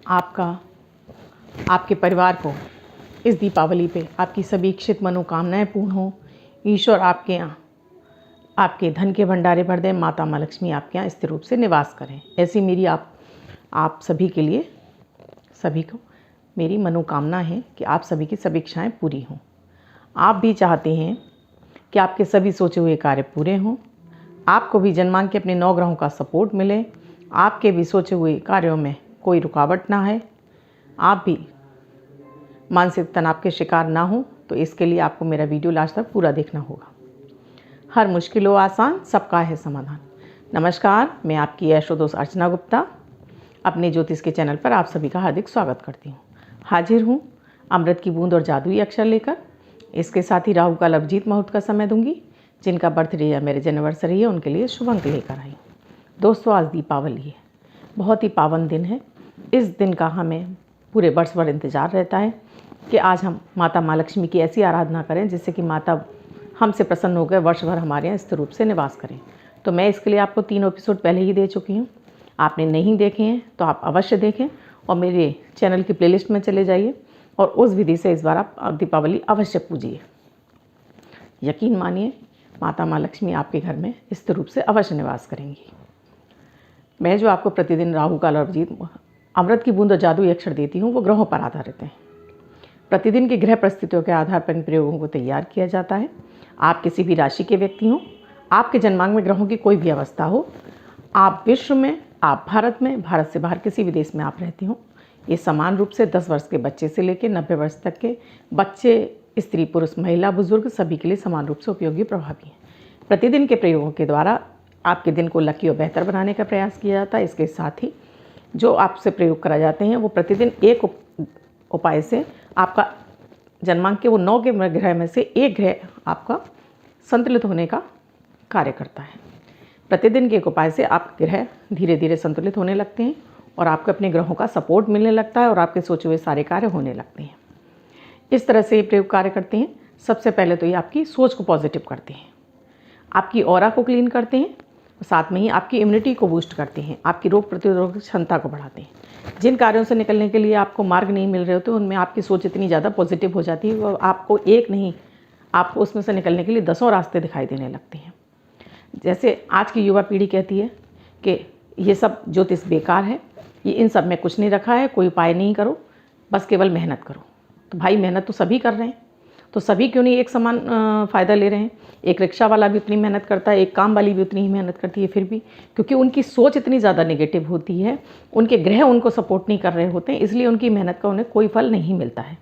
आपका, आपके परिवार को इस दीपावली पे आपकी सभी इच्छित मनोकामनाएं पूर्ण हो। ईश्वर आपके यहाँ आपके धन के भंडारे भर दें। माता माँ लक्ष्मी आपके यहाँ स्थिर रूप से निवास करें। ऐसी मेरी आप सभी के लिए, सभी को मेरी मनोकामना है कि आप सभी की सभी इच्छाएँ पूरी हों। आप भी चाहते हैं कि आपके सभी सोचे हुए कार्य पूरे हों, आपको भी जन्मांक के अपने 9 ग्रहों का सपोर्ट मिले, आपके भी सोचे हुए कार्यों में कोई रुकावट ना है, आप भी मानसिक तनाव के शिकार ना हो। तो इसके लिए आपको मेरा वीडियो लास्ट तक पूरा देखना होगा। हर मुश्किल हो आसान, सबका है समाधान। नमस्कार, मैं आपकी एस्ट्रो दोस्त अर्चना गुप्ता अपने ज्योतिष के चैनल पर आप सभी का हार्दिक स्वागत करती हूँ। हाजिर हूँ अमृत की बूंद और जादुई अक्षर लेकर। इसके साथ ही राहु काल अभिजीत मुहूर्त का समय दूंगी। जिनका बर्थडे या मैरिज एनिवर्सरी है उनके लिए शुभ अंक लेकर आई। दोस्तों, आज दीपावली है, बहुत ही पावन दिन है। इस दिन का हमें पूरे वर्ष भर इंतज़ार रहता है कि आज हम माता माँ लक्ष्मी की ऐसी आराधना करें जिससे कि माता हमसे प्रसन्न होकर वर्ष भर हमारे यहाँ स्थिर रूप से निवास करें। तो मैं इसके लिए आपको 3 एपिसोड पहले ही दे चुकी हूँ। आपने नहीं देखे हैं तो आप अवश्य देखें और मेरे चैनल की प्लेलिस्ट में चले जाइए और उस विधि से इस बार आप दीपावली अवश्य पूजिए। यकीन मानिए, माता माँ लक्ष्मी आपके घर में स्थिर रूप से अवश्य निवास करेंगी। मैं जो आपको प्रतिदिन राहु काल और अभिजीत अमृत की बूंद और जादुई अक्षर देती हूँ वो ग्रहों पर आधारित हैं। प्रतिदिन की ग्रह परिस्थितियों के आधार पर इन प्रयोगों को तैयार किया जाता है। आप किसी भी राशि के व्यक्ति हों, आपके जन्मांक में ग्रहों की कोई भी अवस्था हो, आप विश्व में, आप भारत में, भारत से बाहर किसी भी देश में आप रहते हो, ये समान रूप से 10 वर्ष के बच्चे से लेकर 90 वर्ष तक के बच्चे, स्त्री पुरुष महिला बुजुर्ग सभी के लिए समान रूप से उपयोगी प्रभावी है। प्रतिदिन के प्रयोगों के द्वारा आपके दिन को लकी और बेहतर बनाने का प्रयास किया जाता है। इसके साथ ही जो आपसे प्रयोग कराए जाते हैं वो प्रतिदिन एक उपाय से आपका जन्मांक के वो 9 के ग्रह में से एक ग्रह आपका संतुलित होने का कार्य करता है। प्रतिदिन के एक उपाय से आप ग्रह धीरे धीरे संतुलित होने लगते हैं और आपको अपने ग्रहों का सपोर्ट मिलने लगता है और आपके सोचे हुए सारे कार्य होने लगते हैं। इस तरह से ये प्रयोग कार्य करते हैं। सबसे पहले तो ये आपकी सोच को पॉजिटिव करते हैं, आपकी ऑरा को क्लीन करते हैं, साथ में ही आपकी इम्यूनिटी को बूस्ट करते हैं, आपकी रोग प्रतिरोधक क्षमता को बढ़ाते हैं। जिन कार्यों से निकलने के लिए आपको मार्ग नहीं मिल रहे होते उनमें आपकी सोच इतनी ज़्यादा पॉजिटिव हो जाती है और आपको एक नहीं, आपको उसमें से निकलने के लिए 10 रास्ते दिखाई देने लगते हैं। जैसे आज की युवा पीढ़ी कहती है कि ये सब ज्योतिष बेकार है, ये इन सब में कुछ नहीं रखा है, कोई उपाय नहीं करो, बस केवल मेहनत करो। तो भाई, मेहनत तो सभी कर रहे हैं, तो सभी क्यों नहीं एक समान फ़ायदा ले रहे हैं? एक रिक्शा वाला भी उतनी मेहनत करता है, एक काम वाली भी उतनी ही मेहनत करती है, फिर भी क्योंकि उनकी सोच इतनी ज़्यादा नेगेटिव होती है, उनके ग्रह उनको सपोर्ट नहीं कर रहे होते हैं, इसलिए उनकी मेहनत का उन्हें कोई फल नहीं मिलता है।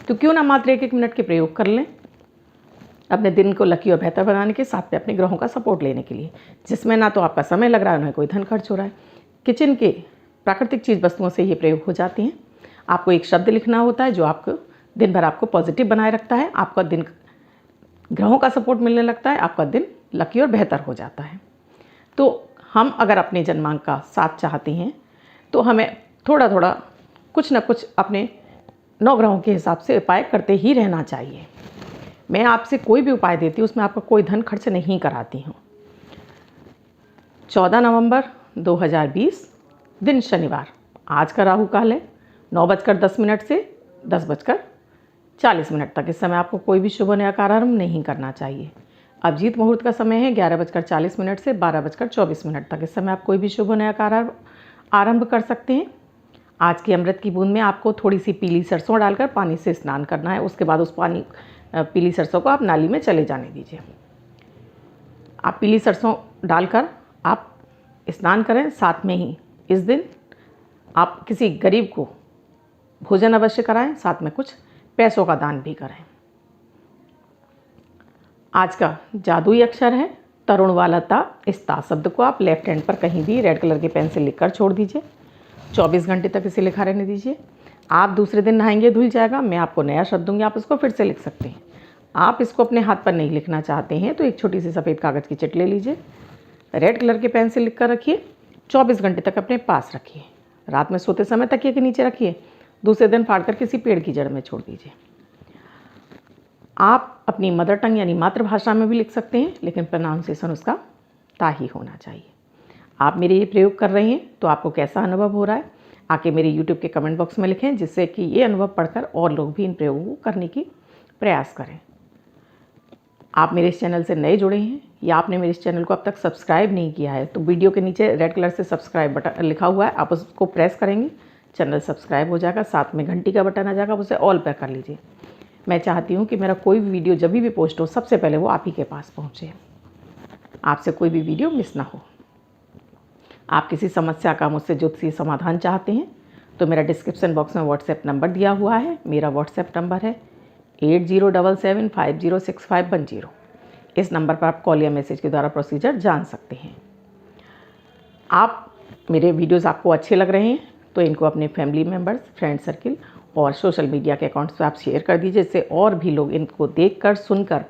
तो क्यों ना मात्र 1-1 मिनट के प्रयोग कर लें अपने दिन को लकी और बेहतर बनाने के, साथ में अपने ग्रहों का सपोर्ट लेने के लिए, जिसमें ना तो आपका समय लग रहा है, ना कोई धन खर्च हो रहा है। किचन के प्राकृतिक चीज़ वस्तुओं से ये प्रयोग हो जाती हैं। आपको एक शब्द लिखना होता है जो आपको दिन भर आपको पॉजिटिव बनाए रखता है, आपका दिन ग्रहों का सपोर्ट मिलने लगता है, आपका दिन लकी और बेहतर हो जाता है। तो हम अगर अपने जन्मांक का साथ चाहते हैं तो हमें थोड़ा थोड़ा कुछ ना कुछ अपने 9 ग्रहों के हिसाब से उपाय करते ही रहना चाहिए। मैं आपसे कोई भी उपाय देती हूँ उसमें आपका कोई धन खर्च नहीं कराती हूँ। 14 नवंबर 2020 दिन शनिवार, आज का राहु काल है 9:10 से 10:40 तक। इस समय आपको कोई भी शुभ नया आरंभ नहीं करना चाहिए। अभिजीत मुहूर्त का समय है 11:40 से 12:24 तक। इस समय आप कोई भी शुभ नया आरंभ कर सकते हैं। आज की अमृत की बूंद में आपको थोड़ी सी पीली सरसों डालकर पानी से स्नान करना है। उसके बाद उस पीली सरसों को आप नाली में चले जाने दीजिए। आप पीली सरसों डालकर आप स्नान करें। साथ में ही इस दिन आप किसी गरीब को भोजन अवश्य कराएं, साथ में कुछ पैसों का दान भी करें। आज का जादुई अक्षर है तरुण वाला ता। इस ता शब्द को आप लेफ्ट हैंड पर कहीं भी रेड कलर के पेन से लिखकर छोड़ दीजिए। 24 घंटे तक इसे लिखा रहने दीजिए। आप दूसरे दिन नहाएंगे, धुल जाएगा। मैं आपको नया शब्द दूंगी, आप इसको फिर से लिख सकते हैं। आप इसको अपने हाथ पर नहीं लिखना चाहते हैं तो एक छोटी सी सफ़ेद कागज़ की चिट ले लीजिए, रेड कलर के पेन से लिख कर रखिए। 24 घंटे तक अपने पास रखिए। रात में सोते समय तकिए के नीचे रखिए। दूसरे दिन फाड़कर किसी पेड़ की जड़ में छोड़ दीजिए। आप अपनी मदर टंग यानी मातृभाषा में भी लिख सकते हैं, लेकिन प्रोनाउंसिएशन उसका ता ही होना चाहिए। आप मेरे ये प्रयोग कर रहे हैं तो आपको कैसा अनुभव हो रहा है? आके मेरे यूट्यूब के कमेंट बॉक्स में लिखें, जिससे कि ये अनुभव पढ़कर और लोग भी इन प्रयोगों को करने की प्रयास करें। आप मेरे इस चैनल से नए जुड़े हैं या आपने मेरे इस चैनल को अब तक सब्सक्राइब नहीं किया है, तो वीडियो के नीचे रेड कलर से सब्सक्राइब बटन लिखा हुआ है, आप उसको प्रेस करेंगे, चैनल सब्सक्राइब हो जाएगा। साथ में घंटी का बटन आ जाएगा, उसे ऑल पर कर लीजिए। मैं चाहती हूँ कि मेरा कोई भी वीडियो जब भी पोस्ट हो, सबसे पहले वो आप ही के पास पहुँचे, आपसे कोई भी वीडियो मिस ना हो। आप किसी समस्या का मुझसे ज्योतिषीय समाधान चाहते हैं तो मेरा डिस्क्रिप्शन बॉक्स में व्हाट्सएप नंबर दिया हुआ है। मेरा व्हाट्सएप नंबर है 8077506510। इस नंबर पर आप कॉल या मैसेज के द्वारा प्रोसीजर जान सकते हैं। आप मेरे वीडियोस आपको अच्छे लग रहे हैं तो इनको अपने फैमिली मेम्बर्स, फ्रेंड सर्किल और सोशल मीडिया के अकाउंट्स पर आप शेयर कर दीजिए, जिससे और भी लोग इनको देखकर सुनकर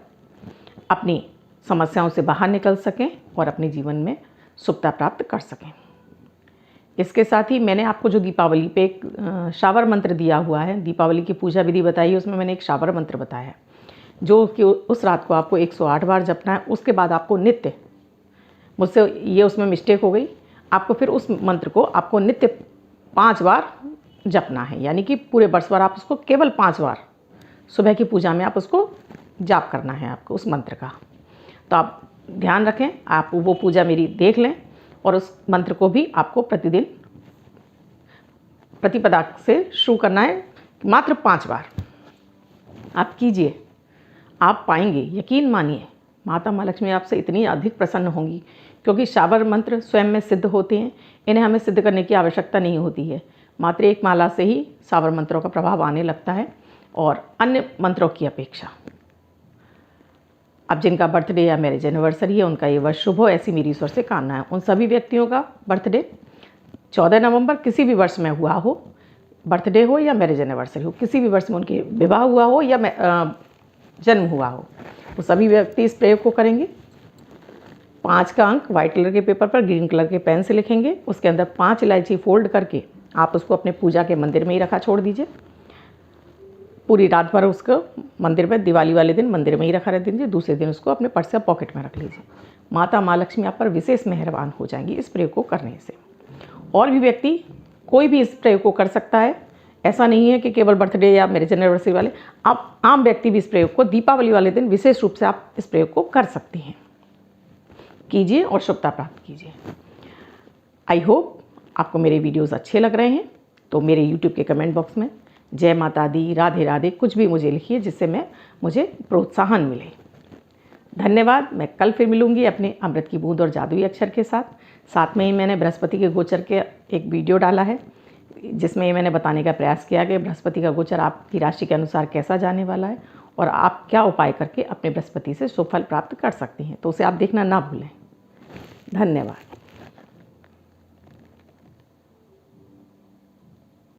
अपनी समस्याओं से बाहर निकल सकें और अपने जीवन में शुभता प्राप्त कर सकें। इसके साथ ही मैंने आपको जो दीपावली पे एक शावर मंत्र दिया हुआ है, दीपावली की पूजा विधि बताई है, उसमें मैंने एक शावर मंत्र बताया है जो कि उस रात को आपको 108 बार जपना है। उसके बाद आपको नित्य, मुझसे ये उसमें मिस्टेक हो गई, आपको फिर उस मंत्र को आपको नित्य 5 बार जपना है, यानी कि पूरे वर्ष भर आप उसको केवल 5 बार सुबह की पूजा में आप उसको जाप करना है आपको उस मंत्र का। तो आप ध्यान रखें, आप वो पूजा मेरी देख लें और उस मंत्र को भी आपको प्रतिदिन प्रतिपदा से शुरू करना है, मात्र 5 बार आप कीजिए। आप पाएंगे, यकीन मानिए, माता माँ लक्ष्मी आपसे इतनी अधिक प्रसन्न होंगी, क्योंकि शावर मंत्र स्वयं में सिद्ध होते हैं, इन्हें हमें सिद्ध करने की आवश्यकता नहीं होती है। मात्र एक माला से ही शावर मंत्रों का प्रभाव आने लगता है और अन्य मंत्रों की अपेक्षा। अब जिनका बर्थडे या मैरिज एनिवर्सरी है उनका ये वर्ष शुभ हो, ऐसी मेरी ईश्वर से कामना है। उन सभी व्यक्तियों का बर्थडे 14 नवंबर किसी भी वर्ष में हुआ हो, बर्थडे हो या मैरिज एनिवर्सरी हो, किसी भी वर्ष में उनके विवाह हुआ हो या जन्म हुआ हो, वो सभी व्यक्ति इस प्रयोग को करेंगे। 5 का अंक वाइट कलर के पेपर पर ग्रीन कलर के पेन से लिखेंगे, उसके अंदर 5 इलायची फोल्ड करके आप उसको अपने पूजा के मंदिर में ही रखा छोड़ दीजिए। पूरी रात भर उसको मंदिर में, दिवाली वाले दिन मंदिर में ही रखा रह दीजिए, दूसरे दिन उसको अपने पर्स या पॉकेट में रख लीजिए। माता माँ लक्ष्मी आप पर विशेष मेहरबान हो जाएंगी इस प्रयोग को करने से। और भी व्यक्ति कोई भी इस प्रयोग को कर सकता है, ऐसा नहीं है कि केवल बर्थडे या मैरिज एनिवर्सरी वाले, आप आम व्यक्ति भी इस प्रयोग को दीपावली वाले दिन विशेष रूप से आप इस प्रयोग को कर सकते हैं। कीजिए और शुभता प्राप्त कीजिए। आई होप आपको मेरे वीडियोज़ अच्छे लग रहे हैं, तो मेरे यूट्यूब के कमेंट बॉक्स में जय माता दी, राधे राधे कुछ भी मुझे लिखिए, जिससे मुझे प्रोत्साहन मिले। धन्यवाद। मैं कल फिर मिलूंगी अपने अमृत की बूंद और जादुई अक्षर के साथ में ही मैंने बृहस्पति के गोचर के एक वीडियो डाला है, जिसमें मैंने बताने का प्रयास किया कि बृहस्पति का गोचर आपकी राशि के अनुसार कैसा जाने वाला है और आप क्या उपाय करके अपने बृहस्पति से शुभ फल प्राप्त कर सकती हैं, तो उसे आप देखना ना भूलें। धन्यवाद।